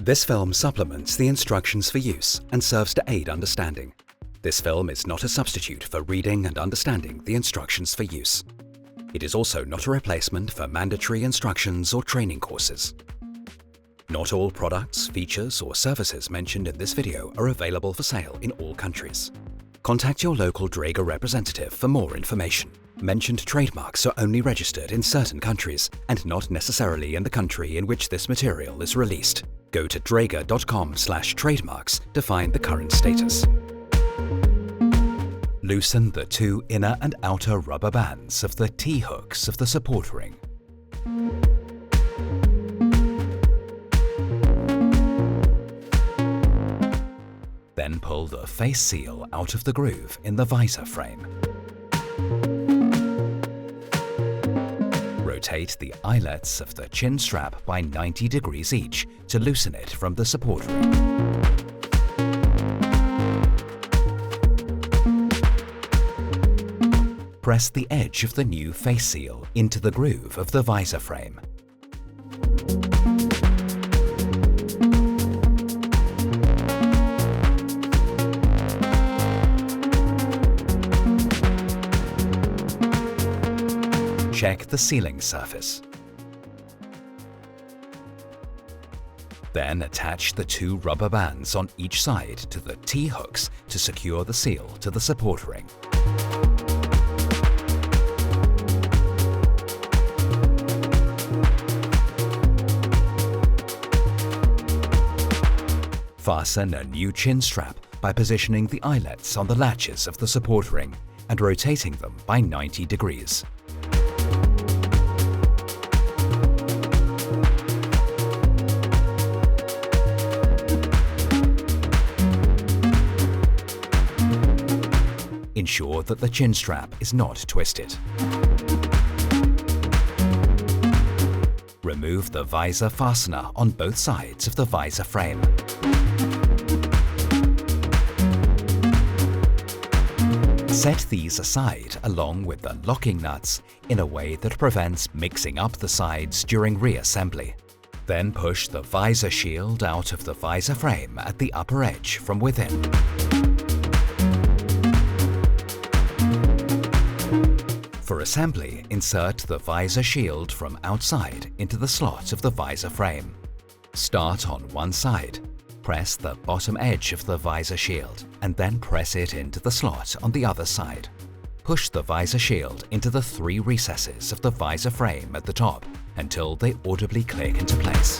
This film supplements the instructions for use and serves to aid understanding. This film is not a substitute for reading and understanding the instructions for use. It is also not a replacement for mandatory instructions or training courses. Not all products, features, or services mentioned in this video are available for sale in all countries. Contact your local Dräger representative for more information. Mentioned trademarks are only registered in certain countries and not necessarily in the country in which this material is released. Go to dräger.com/trademarks to find the current status. Loosen the two inner and outer rubber bands of the T-hooks of the support ring. Then pull the face seal out of the groove in the visor frame. Rotate the eyelets of the chin strap by 90 degrees each to loosen it from the support ring. Press the edge of the new face seal into the groove of the visor frame. Check the sealing surface. Then attach the two rubber bands on each side to the T-hooks to secure the seal to the support ring. Fasten a new chin strap by positioning the eyelets on the latches of the support ring and rotating them by 90 degrees. Ensure that the chin strap is not twisted. Remove the visor fastener on both sides of the visor frame. Set these aside along with the locking nuts in a way that prevents mixing up the sides during reassembly. Then push the visor shield out of the visor frame at the upper edge from within. For assembly, insert the visor shield from outside into the slot of the visor frame. Start on one side. Press the bottom edge of the visor shield and then press it into the slot on the other side. Push the visor shield into the three recesses of the visor frame at the top until they audibly click into place.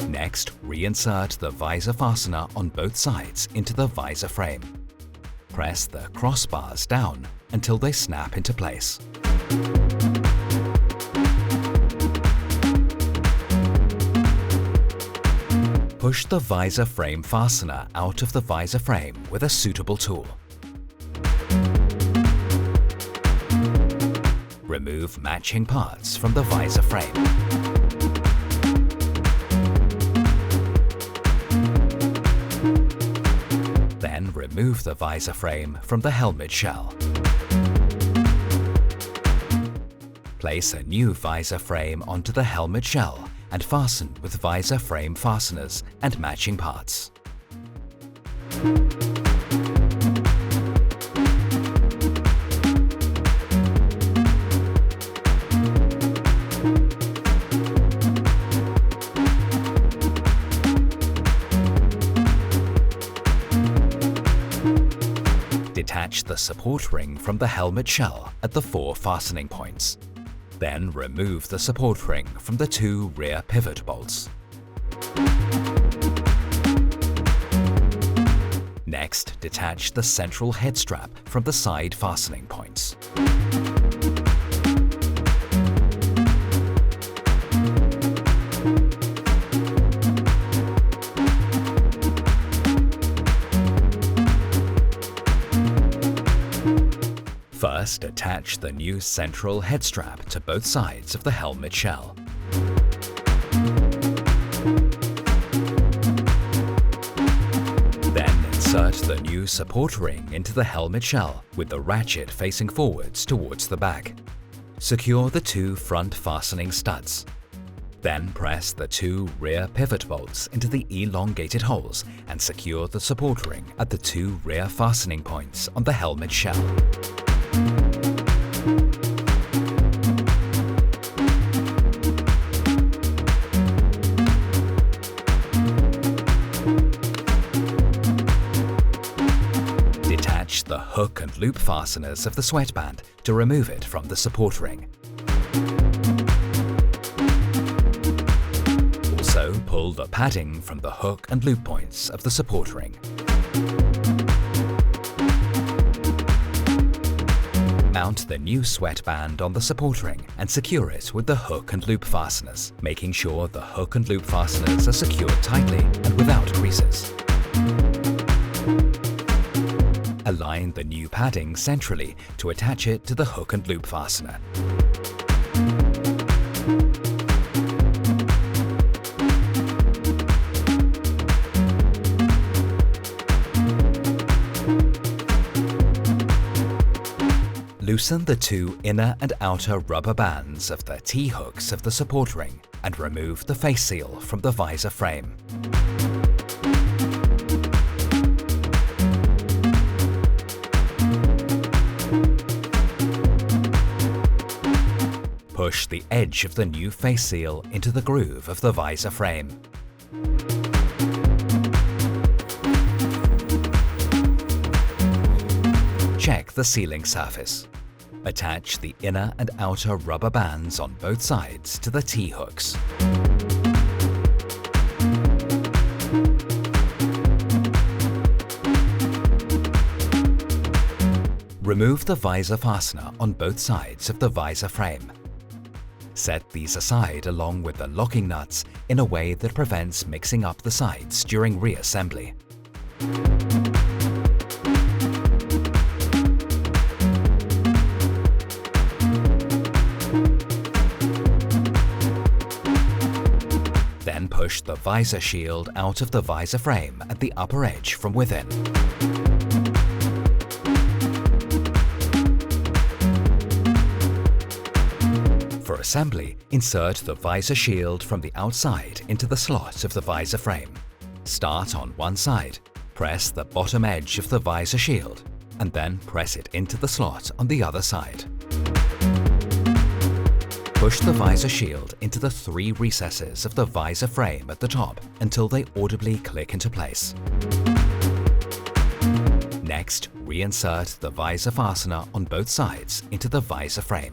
Next, reinsert the visor fastener on both sides into the visor frame. Press the crossbars down until they snap into place. Push the visor frame fastener out of the visor frame with a suitable tool. Remove matching parts from the visor frame. Then remove the visor frame from the helmet shell. Place a new visor frame onto the helmet shell and fasten with visor frame fasteners and matching parts. Detach the support ring from the helmet shell at the 4 fastening points. Then remove the support ring from the 2 rear pivot bolts. Next, detach the central head strap from the side fastening points. First, attach the new central head strap to both sides of the helmet shell. Then insert the new support ring into the helmet shell with the ratchet facing forwards towards the back. Secure the 2 front fastening studs. Then press the 2 rear pivot bolts into the elongated holes and secure the support ring at the 2 rear fastening points on the helmet shell. Detach the hook and loop fasteners of the sweatband to remove it from the support ring. Also, pull the padding from the hook and loop points of the support ring. Mount the new sweatband on the support ring and secure it with the hook and loop fasteners, making sure the hook and loop fasteners are secured tightly and without creases. Align the new padding centrally to attach it to the hook and loop fastener. Loosen the 2 inner and outer rubber bands of the T-hooks of the support ring and remove the face seal from the visor frame. Push the edge of the new face seal into the groove of the visor frame. Check the sealing surface. Attach the inner and outer rubber bands on both sides to the T-hooks. Remove the visor fastener on both sides of the visor frame. Set these aside along with the locking nuts in a way that prevents mixing up the sides during reassembly. Then push the visor shield out of the visor frame at the upper edge from within. For assembly, insert the visor shield from the outside into the slot of the visor frame. Start on one side, press the bottom edge of the visor shield, and then press it into the slot on the other side. Push the visor shield into the 3 recesses of the visor frame at the top until they audibly click into place. Next, reinsert the visor fastener on both sides into the visor frame.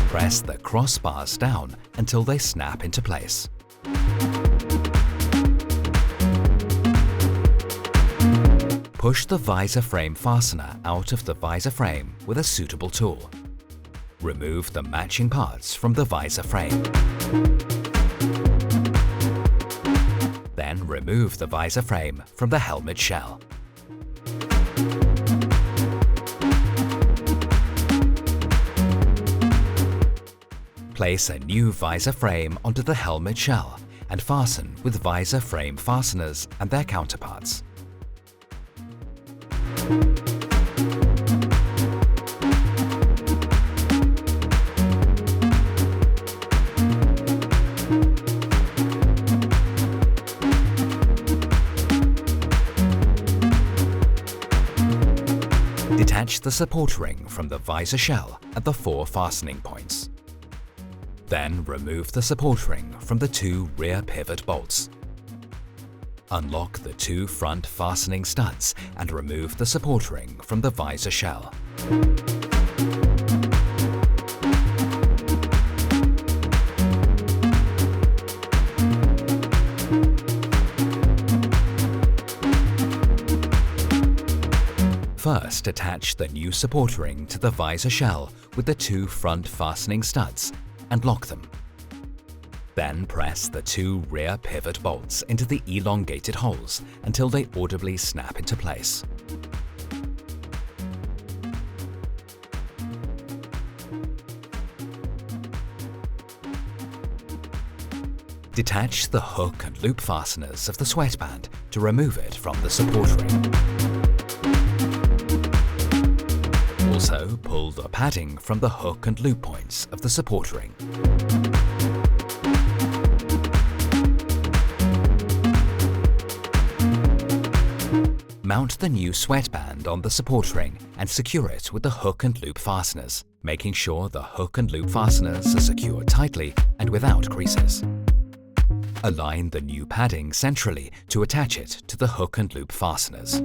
Press the crossbars down until they snap into place. Push the visor frame fastener out of the visor frame with a suitable tool. Remove the matching parts from the visor frame. Then remove the visor frame from the helmet shell. Place a new visor frame onto the helmet shell and fasten with visor frame fasteners and their counterparts. Detach the support ring from the visor shell at the 4 fastening points. Then remove the support ring from the 2 rear pivot bolts. Unlock the 2 front fastening studs and remove the support ring from the visor shell. First, attach the new support ring to the visor shell with the 2 front fastening studs and lock them. Then press the 2 rear pivot bolts into the elongated holes until they audibly snap into place. Detach the hook and loop fasteners of the sweatband to remove it from the support ring. Also, pull the padding from the hook and loop points of the support ring. Mount the new sweatband on the support ring and secure it with the hook and loop fasteners, making sure the hook and loop fasteners are secured tightly and without creases. Align the new padding centrally to attach it to the hook and loop fasteners.